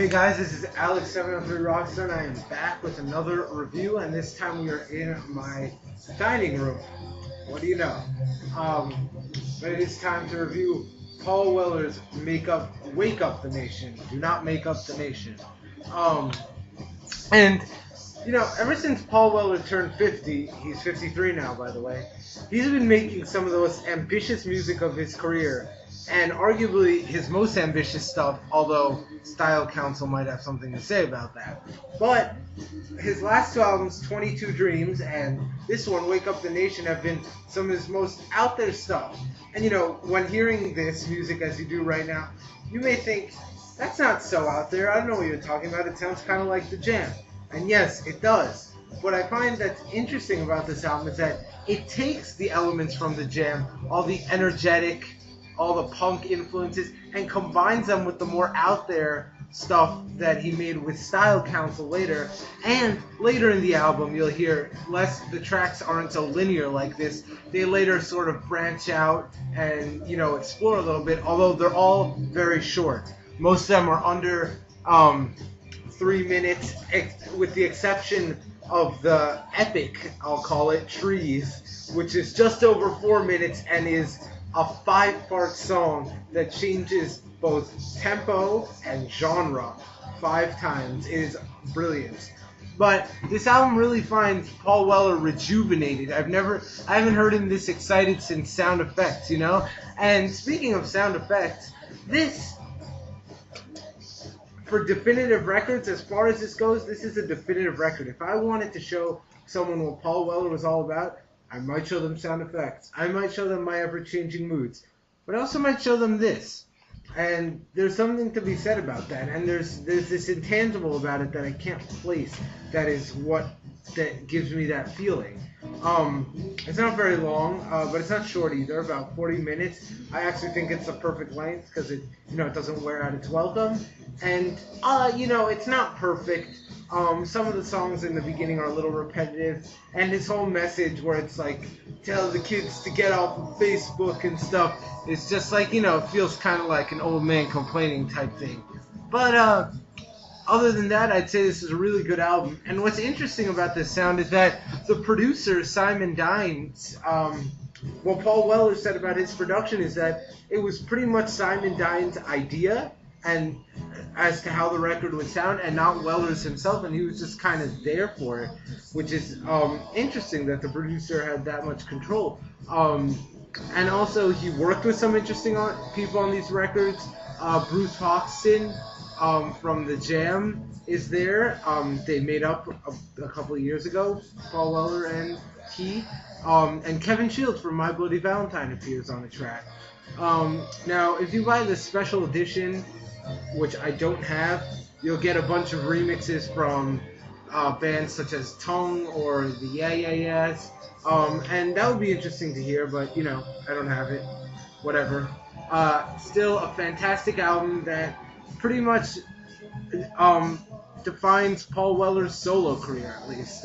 Hey guys, this is Alex703 Rockstar, and I am back with another review, and this time we are in my dining room. What do you know? But it is time to review Paul Weller's Wake Up the Nation. Do not make up the nation. And you know, ever since Paul Weller turned 50, he's 53 now, by the way, he's been making some of the most ambitious music of his career, and arguably his most ambitious stuff, although Style Council might have something to say about that. But his last two albums, 22 Dreams, and this one, Wake Up the Nation, have been some of his most out there stuff. And you know, when hearing this music as you do right now, you may think, that's not so out there, I don't know what you're talking about, it sounds kind of like The Jam. And yes, it does. What I find that's interesting about this album is that it takes the elements from The Jam, all the energetic, all the punk influences, and combines them with the more out there stuff that he made with Style Council later. And later in the album, you'll hear the tracks aren't so linear like this. They later sort of branch out and, you know, explore a little bit, although they're all very short. Most of them are under 3 minutes, with the exception of the epic, I'll call it, Trees, which is just over 4 minutes and is a 5-part song that changes both tempo and genre 5 times. It is brilliant. But this album really finds Paul Weller rejuvenated. I haven't heard him this excited since Sound Effects, you know? And speaking of Sound Effects, for definitive records, as far as this goes, this is a definitive record. If I wanted to show someone what Paul Weller was all about, I might show them Sound Effects. I might show them My Ever-Changing Moods. But I also might show them this. And there's something to be said about that. And there's this intangible about it that I can't place that is that gives me that feeling. It's not very long, but it's not short either, about 40 minutes. I actually think it's the perfect length because it doesn't wear out its welcome. And, it's not perfect. Some of the songs in the beginning are a little repetitive, and his whole message where it's like, tell the kids to get off of Facebook and stuff, it's just like, it feels kind of like an old man complaining type thing. But, other than that, I'd say this is a really good album. And what's interesting about this sound is that the producer, Simon Dines, what Paul Weller said about his production is that it was pretty much Simon Dines' idea and as to how the record would sound, and not Weller's himself, and he was just kind of there for it, which is interesting that the producer had that much control. And also, he worked with some interesting people on these records. Bruce Hoxton from The Jam is there. They made up a couple of years ago, Paul Weller and he. And Kevin Shields from My Bloody Valentine appears on the track. Now, if you buy the special edition, which I don't have, you'll get a bunch of remixes from bands such as Tongue or the Yeah Yeah Yeahs, and that would be interesting to hear, but I don't have it. Whatever. Still a fantastic album that pretty much defines Paul Weller's solo career, at least.